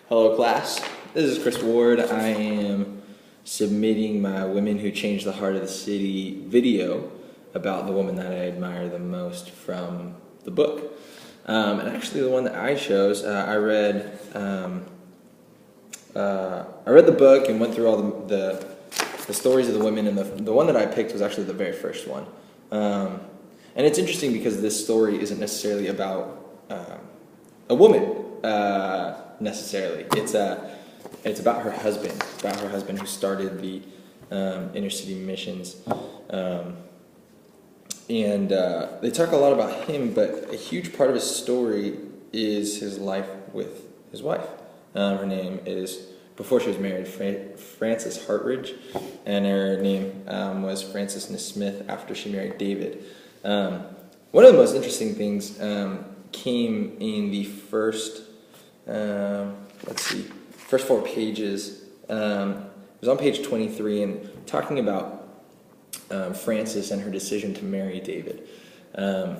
Hello class, this is Chris Ward. I am submitting my Women Who Changed the Heart of the City video about the woman that I admire the most from the book. And actually the one that I chose, I read the book and went through all the stories of the women, and the one that I picked was actually the very first one. And it's interesting because this story isn't necessarily about a woman, necessarily. It's about her husband, who started the inner city missions. And they talk a lot about him, but a huge part of his story is his life with his wife. Her name is, before she was married, Frances Hartridge, and her name was Frances Nasmith after she married David. One of the most interesting things came in the first four pages. It was on page 23, and talking about Frances and her decision to marry David.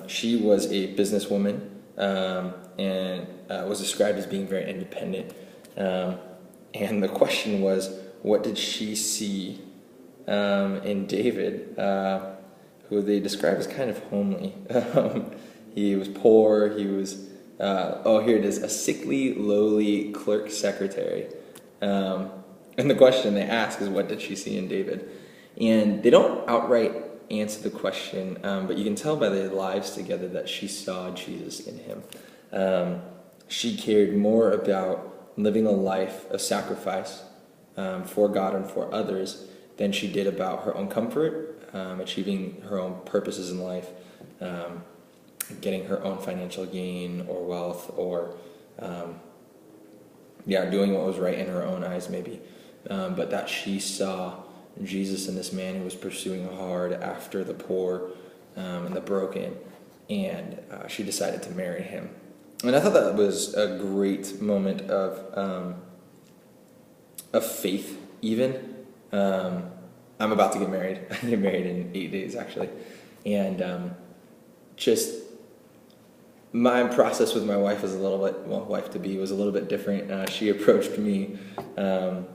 She was a businesswoman and was described as being very independent. And the question was, what did she see in David, who they describe as kind of homely? He was poor. He was, here it is, a sickly, lowly clerk secretary. And the question they ask is, what did she see in David? And they don't outright answer the question, but you can tell by their lives together that she saw Jesus in him. She cared more about living a life of sacrifice for God and for others than she did about her own comfort, achieving her own purposes in life, getting her own financial gain or wealth, or doing what was right in her own eyes maybe. But that she saw Jesus and this man who was pursuing hard after the poor and the broken, and she decided to marry him. And I thought that was a great moment of faith, even. I'm about to get married. I get married in 8 days, actually. And just my process with my wife was a little bit, wife-to-be was a little bit different. She approached me and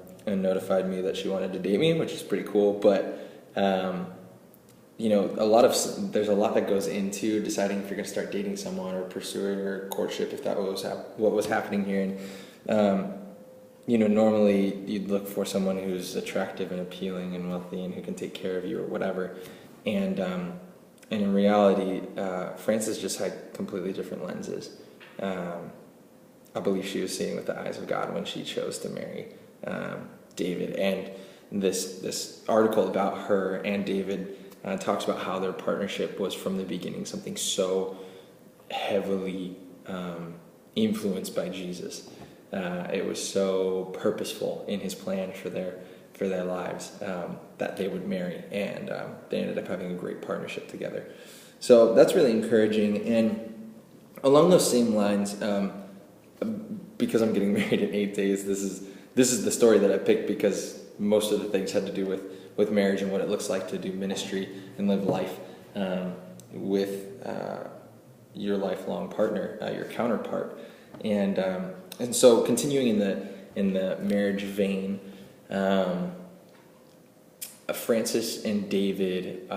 notified me that she wanted to date me, which is pretty cool. But there's a lot that goes into deciding if you're going to start dating someone or pursuing or courtship, if that was what was happening here. And normally you'd look for someone who's attractive and appealing and wealthy and who can take care of you or whatever. And in reality, Frances just had completely different lenses. I believe she was seeing with the eyes of God when she chose to marry David. And this article about her and David talks about how their partnership was from the beginning something so heavily influenced by Jesus. It was so purposeful in his plan for their lives that they would marry, and they ended up having a great partnership together. So that's really encouraging. And along those same lines, because I'm getting married in 8 days, this is the story that I picked because most of the things had to do with marriage and what it looks like to do ministry and live life with your lifelong partner, your counterpart. And so continuing in the marriage vein, Frances and David,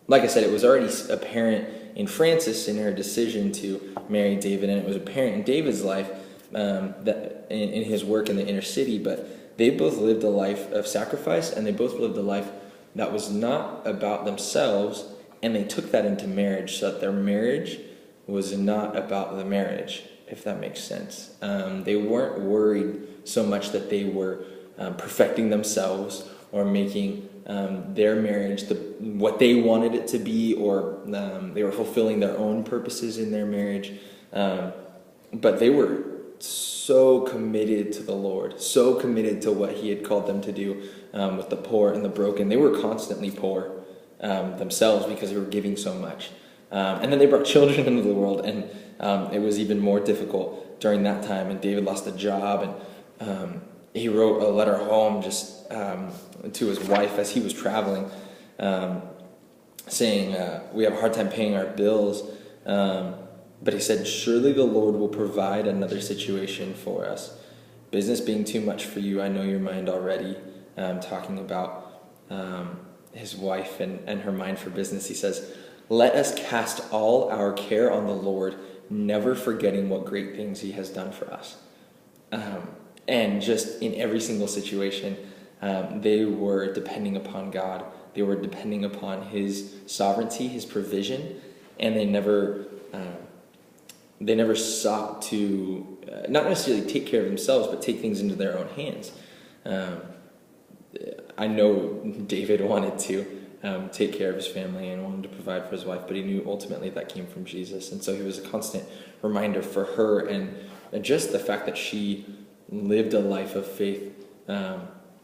like I said, it was already apparent in Frances in her decision to marry David, and it was apparent in David's life that in his work in the inner city. But they both lived a life of sacrifice, and they both lived a life that was not about themselves, and they took that into marriage, so that their marriage was not about the marriage, if that makes sense. They weren't worried so much that they were perfecting themselves or making their marriage what they wanted it to be, or they were fulfilling their own purposes in their marriage. But they were so committed to the Lord, so committed to what he had called them to do with the poor and the broken. They were constantly poor themselves because they were giving so much. And then they brought children into the world, and it was even more difficult during that time. And David lost a job, and he wrote a letter home just to his wife as he was traveling, saying, we have a hard time paying our bills. But he said, surely the Lord will provide another situation for us. business being too much for you, I know your mind already. Talking about his wife and her mind for business, he says, let us cast all our care on the Lord, never forgetting what great things he has done for us. And just in every single situation, they were depending upon God. They were depending upon his sovereignty, his provision, and they never sought to not necessarily take care of themselves, but take things into their own hands. I know David wanted to take care of his family and wanted to provide for his wife, but he knew ultimately that came from Jesus. And so he was a constant reminder for her, and just the fact that she lived a life of faith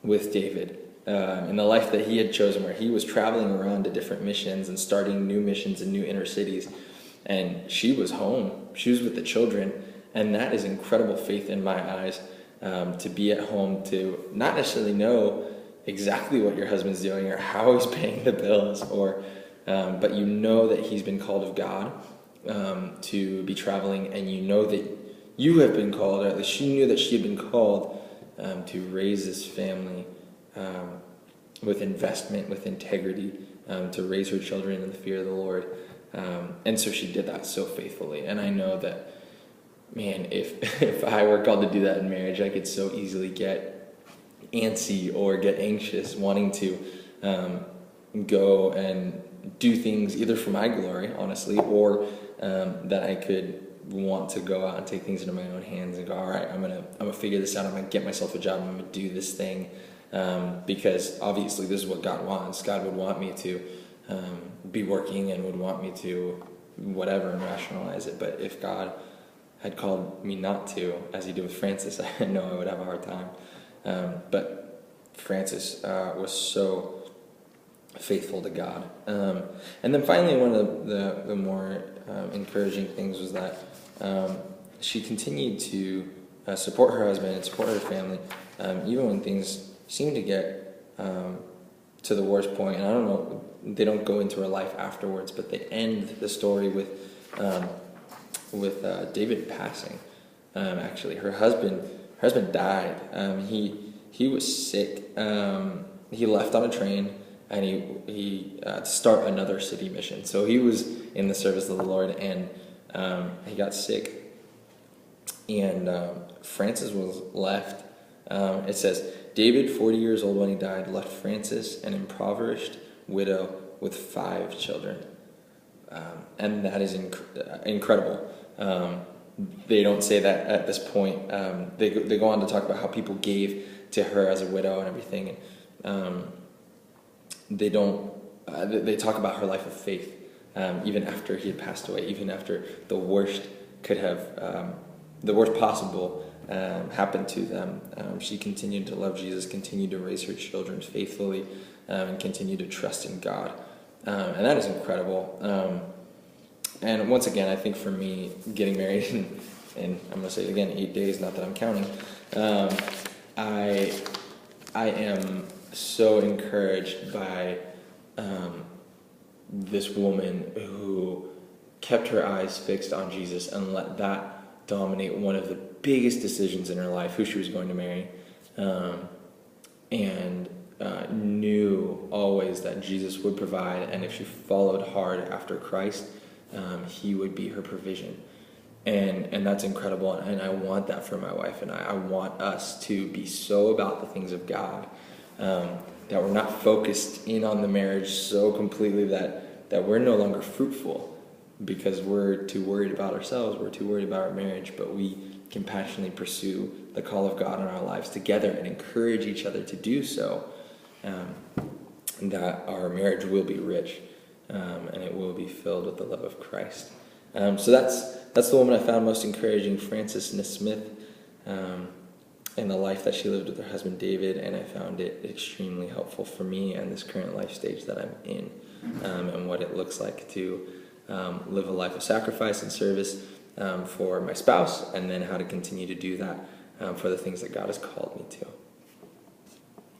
with David, in the life that he had chosen, where he was traveling around to different missions and starting new missions in new inner cities. And she was home. She was with the children. And that is incredible faith in my eyes, to be at home, to not necessarily know exactly what your husband's doing or how he's paying the bills, or but you know that he's been called of God to be traveling, and you know that you have been called, or at least she knew that she had been called to raise this family with investment, with integrity, to raise her children in the fear of the Lord. And so she did that so faithfully. And I know that, man, if I were called to do that in marriage, I could so easily get antsy or get anxious, wanting to go and do things either for my glory, honestly, or that I could want to go out and take things into my own hands and go, all right, I'm gonna figure this out. I'm gonna get myself a job. I'm gonna do this thing, because obviously this is what God wants. God would want me to be working and would want me to whatever and rationalize it. But if God had called me not to, as he did with Frances, I know I would have a hard time. But Frances was so faithful to God. And then finally, one of the more encouraging things was that she continued to support her husband and support her family, even when things seemed to get to the worst point. And I don't know, they don't go into her life afterwards, but they end the story with David passing. Actually, her husband died. He was sick. He left on a train, and he to start another city mission. So he was in the service of the Lord, and he got sick. And Frances was left. It says, David, 40 years old when he died, left Frances, an impoverished widow with 5 children. And that is incredible. They don't say that at this point. They go on to talk about how people gave to her as a widow and everything. They talk about her life of faith, even after he had passed away, even after the worst possible happened to them. She continued to love Jesus, continued to raise her children faithfully, and continued to trust in God. And that is incredible. And once again, I think for me, getting married in I'm going to say it again, 8 days, not that I'm counting, I am so encouraged by this woman who kept her eyes fixed on Jesus and let that dominate one of the biggest decisions in her life, who she was going to marry, and knew always that Jesus would provide, and if she followed hard after Christ, he would be her provision. And that's incredible, and I want that for my wife and I want us to be so about the things of God, that we're not focused in on the marriage so completely that we're no longer fruitful because we're too worried about ourselves, we're too worried about our marriage, but we can passionately pursue the call of God in our lives together and encourage each other to do so, that our marriage will be rich, and it will be filled with the love of Christ. So that's the woman I found most encouraging, Frances Nasmith, in the life that she lived with her husband David, and I found it extremely helpful for me and this current life stage that I'm in, and what it looks like to live a life of sacrifice and service for my spouse, and then how to continue to do that for the things that God has called me to.